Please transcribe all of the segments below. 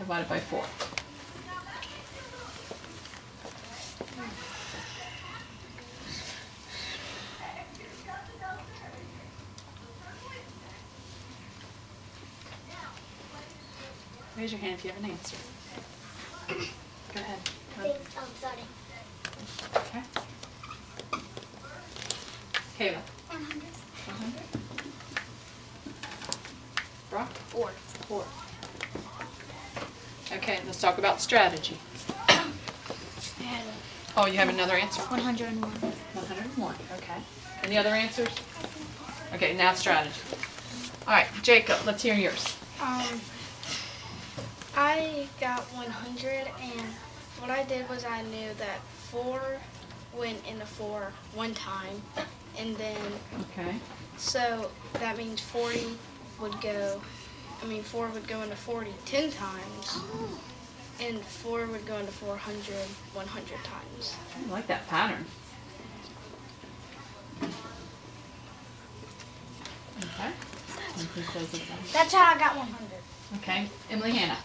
divided by 4. Raise your hand if you have an answer. Go ahead. Sorry. Okay. Kayla. 100. 100. Brock? 4. 4. Okay, let's talk about strategy. Oh, you have another answer? 101. 101, okay. Any other answers? Okay, now strategy. All right, Jacob, let's hear yours. I got 100, and what I did was I knew that 4 went into 4 one time, and then, Okay. so that means 40 would go, 4 would go into 40 10 times, and 4 would go into 400 100 times. I like that pattern. Okay. That's how I got 100. Okay, Emily Hannah.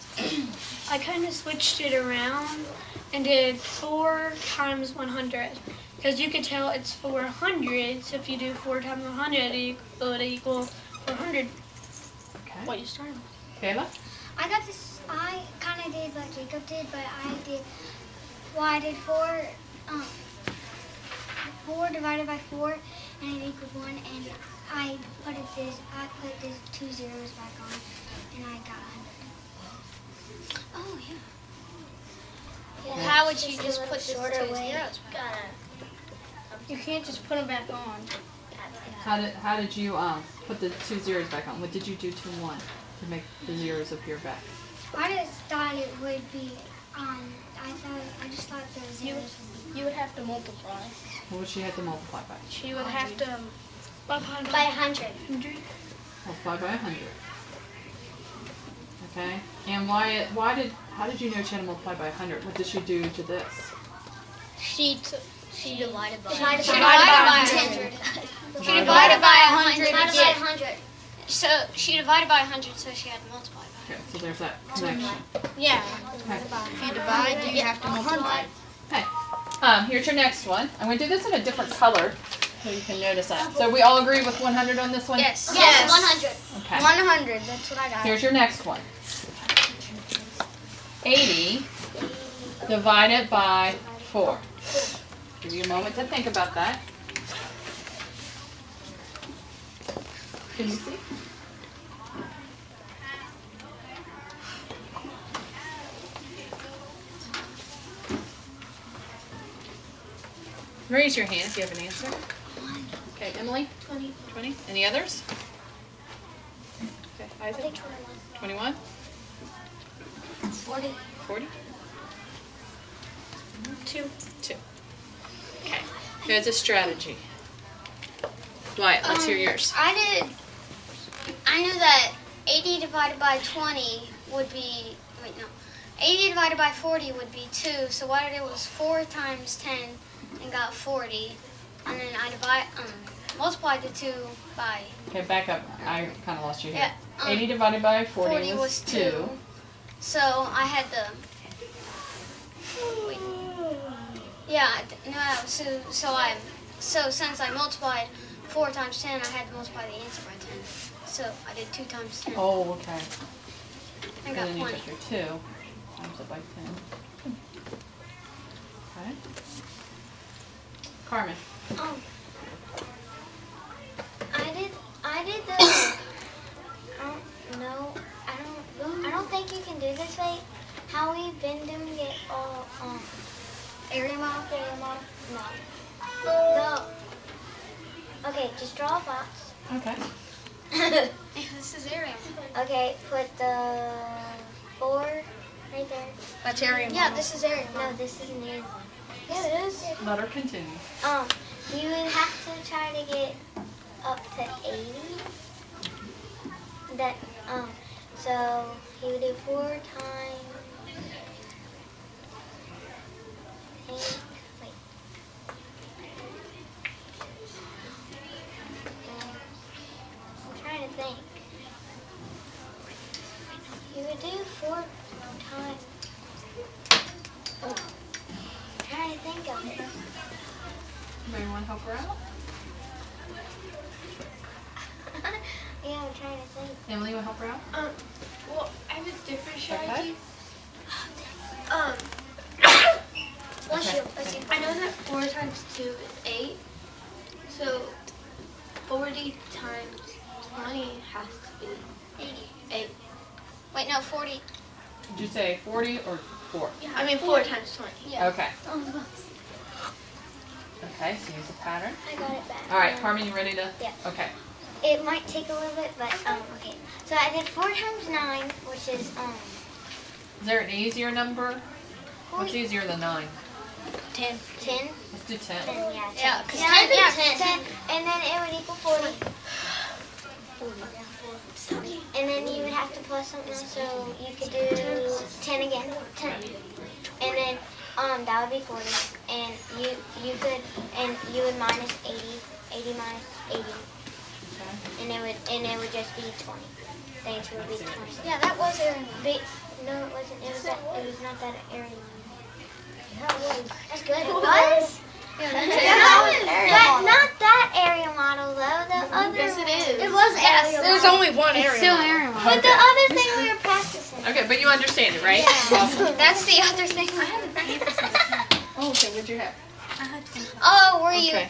I kind of switched it around and did 4 times 100 because you could tell it's 400. So if you do 4 times 100, it would equal 400. Okay. What you started? Kayla? I got this. I kind of did what Jacob did, but I did 4. 4 divided by 4, and it equaled 1. And I put this 2 zeros back on, and I got 100. Oh yeah. Well, how would you just put the shorter 2 way? zeros back? You can't just put them back on. How did you put the 2 zeros back on? What did you do to 1 to make the zeros appear back? I just thought it would be I just thought the zeros would be. You would have to multiply. What would she have to multiply by? She would have to By 100. Multiply by 100. Okay. And how did you know she had to multiply by 100? What did she do to this? She divided by 100. She divided by 100. She divided by 100. Divided by 100. So she divided by 100, so she had to multiply by. Okay, so there's that connection. Yeah. Okay. If you divide, then you have to multiply. Okay. Here's your next one. I'm going to do this in a different color so you can notice that. So we all agree with 100 on this one? Yes. Yes, 100. Okay. 100, that's what I got. Here's your next one. 80 divided by 4. Give you a moment to think about that. Can you see? Raise your hand if you have an answer. Okay, Emily? 20. 20. Any others? Okay, I Isaac? think 21? 21. 40. 40? 2. 2. Okay, there's a strategy. Wyatt, let's hear yours. I knew that 80 divided by 20 would be, 80 divided by 40 would be 2. So what I did was 4 times 10 and got 40. And then I multiplied the 2 by... Okay, back up. I kind of lost you here. Yeah, 80 divided by 40 40 was 2. So I had the... Wait. Yeah, so since I multiplied 4 times 10, I had to multiply the answer by 10. So I did 2 times 10. Oh, okay. I And got then you 20. took your 2 times it by 10. Okay. Carmen. I did the. I don't think you can do this way. How we've been doing it all. Area model. No. Okay, just draw a box. Okay. This is area. Okay, put the 4 right there. That's area Yeah, this is area. No, this is an area. Yeah, it is. Let her continue. You would have to try to get up to 80. That so you would do 4 times 8. Wait. I'm trying to think. You would do 4 times help her out? Yeah, I'm trying to think. Emily, you want to help her out? Well, I have a different strategy. Bless Okay. you. Bless you. I know that 4 times 2 is 8. So 40 times 20 has to be 8. Wait, no, 40. Did you say 40 or 4? I mean 4 times 20. Yeah. Okay. Okay, so use a pattern. I got it back. All right, Carmen, you ready to? Yeah. Okay. It might take a little bit, but okay. So I did 4 times 9, which is Is there an easier number? What's easier than 9? 10. 10. Let's do 10. 10, yeah. 10. Yeah, 'cause Yeah, 10 yeah, is 10. And then it would equal 40. And then you would have to plus something else, so you could do 10 again. 10. And then that would be 40. And you could, and you would minus 80. 80 minus 80. And it would just be 20. The answer would be 20. Yeah, that was Aaron. No, it wasn't. It was not that area. That's good. It was? Yeah, Yeah, but not that area model though. The other. Yes, it is. It was Yes, area There's model. only one area. Still Aaron. But the other thing we were practicing. Okay, but you understand it, right? Yeah. Awesome. That's the other thing. Oh, okay, what'd you have? Oh, where you Okay.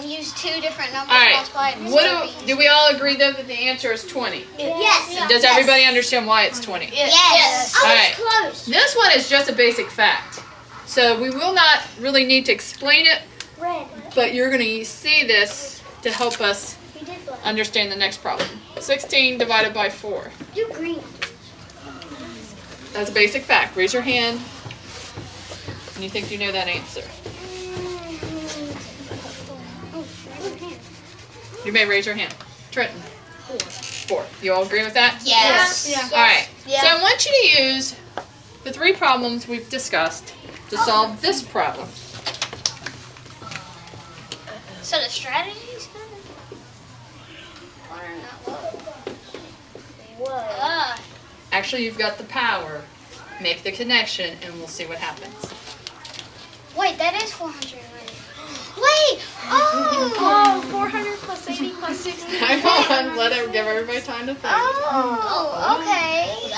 use 2 different numbers All right. multiplied. and What still be- do we all agree though that the answer is 20? Yes. And does everybody understand why it's 20? Yes. All right. Close. This one is just a basic fact. So we will not really need to explain it, Red. but you're going to see this to help us You did black. understand the next problem. 16 divided by 4. Do green. That's a basic fact. Raise your hand when you think you know that answer. You may raise your hand. Trenton. 4. You all agree with that? Yes. Yeah. All right. Yeah. So I want you to use the 3 problems we've discussed to solve this problem. So the strategy's good? Whoa. Actually, you've got the power. Make the connection, and we'll see what happens. Wait, that is 400 already. Wait! Oh! Oh, 400 plus 80 plus 60. Hang on. Give everybody time to think. Oh, okay.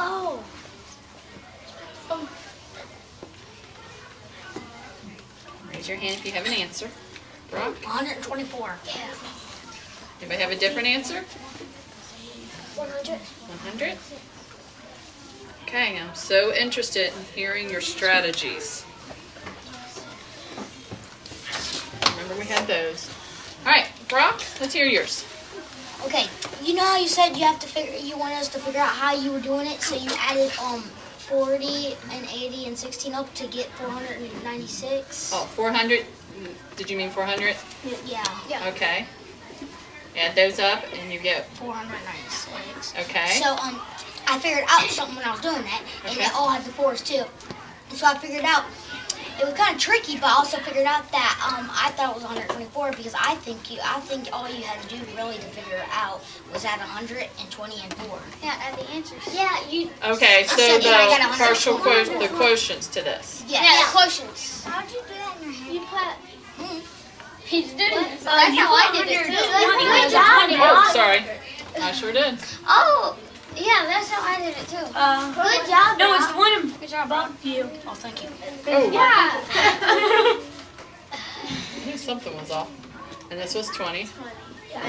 Oh. Raise your hand if you have an answer. Brock? 124. Anybody have a different answer? 100. 100? Okay, I'm so interested in hearing your strategies. Remember we had those. All right, Brock, let's hear yours. Okay, you know how you said you wanted us to figure out how you were doing it, so you added 40 and 80 and 16 up to get 496. Oh, 400. Did you mean 400? Yeah, Okay. Add those up and you get, 496. okay. So I figured out something when I was doing that, and Okay. they all had the 4s too. And so I figured out it was kind of tricky, but I also figured out that I thought it was 124 because I think all you had to do really to figure it out was add 100 and 20 and 4. Yeah, add the answers. Yeah, you. Okay, so said that I got the 100. partial the quotients to this. Yeah, the quotients. How'd you do that in your head? You put. He's doing it. So That's you how I put did it 100 too. Good job. Oh, sorry. I sure did. Oh, yeah, that's how I did it too. Good job. No, it's Brock. the one Good job, above you. Oh, thank you. Oh, Yeah. I knew something was off. And this was 20. And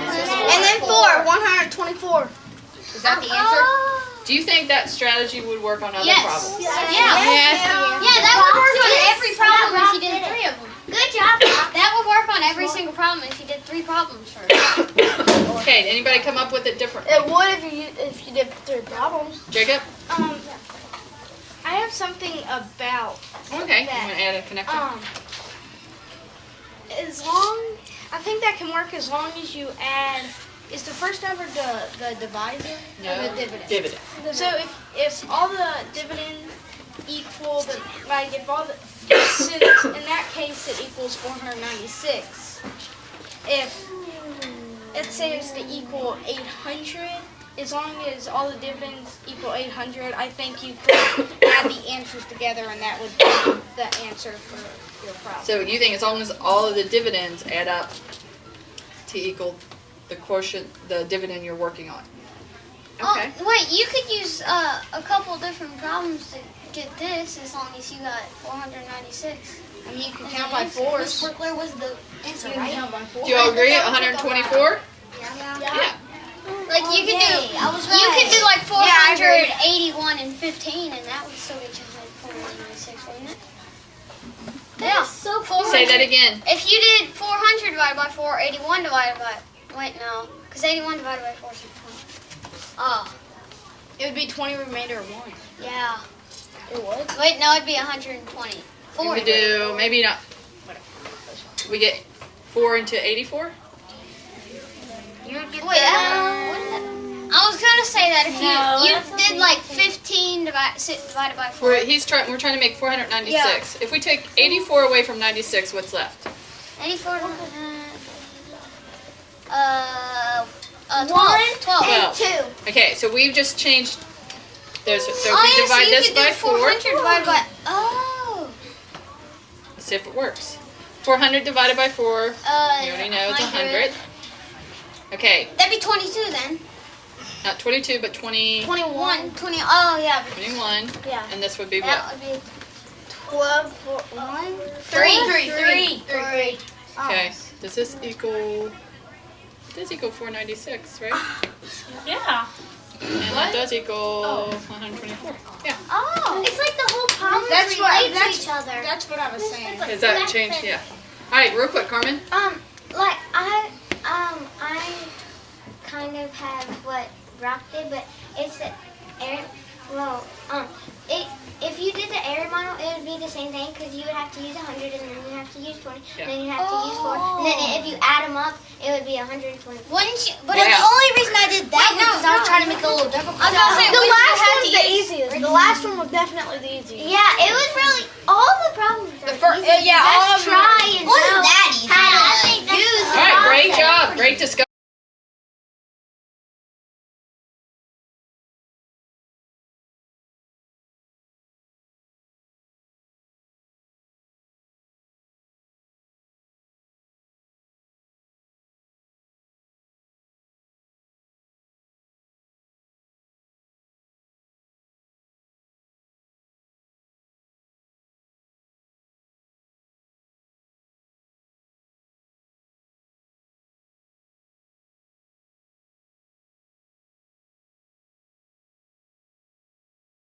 then 124. Is that the answer? Do you think that strategy would work on other Yes. problems? Yeah, that would work on every problem if you did 3 of them. Good job. Brock. That would work on every single problem if you did 3 problems first. Okay, did anybody come up with it differently? It would if you did 3 problems. Jacob? I have something about Okay, you want to add a connector? I think that can work as long as you add. Is the first number the divisor or the dividend? Dividend. So if all the dividend equal the if all the since in that case it equals 496. If let's say it's to equal 800, as long as all the dividends equal 800, I think you could add the answers together, and that would be the answer for your problem. So you think as long as all of the dividends add up to equal the quotient, the dividend you're working on? Okay. Oh, wait, you could use a couple different problems to get this as long as you got 496. I mean, you can count by fours. Brickler was the answer, right? Do you all agree? 124? Yeah. Like you could do, I was you could do like I agree. 481 and 15, and that would still get you 496, wouldn't it? Yeah. So Say that again. If you did 400 divided by 4, 81 divided by, wait, no, because 81 divided by 4 is 20. Oh, It would be 20 remainder of 1. yeah. It would? Wait, no, it'd be 120. And we do, maybe not. We get 4 into 84? Wait, what is that? I was gonna say that if you did like 15 divided by 4. We're trying to make 496. If we take 84 away from 96, what's left? 84. 12. 12. and 2. Okay, so we've just changed. So if Oh, we yeah, divide so you this could by do 4, 400 divided by. Oh. let's see if it works. 400 divided by 4, you already know it's 100. Okay, That'd be 22 then. not 22, but 20, 21. 20. Oh, yeah. 21. Yeah. And this would be That what? would be 12 for 1. 3. Okay, does this equal, it does equal 496, right? Yeah. And that does equal 124. Yeah. Oh, it's like the whole problem That's relate what- to each other. That's what I was saying. Has that changed? Yeah. All right, real quick, Carmen. Like I kind of have what Brock did, but it's the air. Well, if you did the area model, it would be the same thing because you would have to use 100, and then you have to use 20, Yeah. and then you have to use 4, and then if you add them up, it would be 120. Wouldn't you? But But Yeah. the only reason I did that Wait, was no, because I was no. trying to make it a little difficult. I was gonna say, The wouldn't you last have one's to the use- easiest. The last one was definitely the easiest. Yeah, it was really all the problems. Are fir- easy. yeah, all Just of them try are- and Wasn't know that easy? how to use All right, great the job. Great discussion.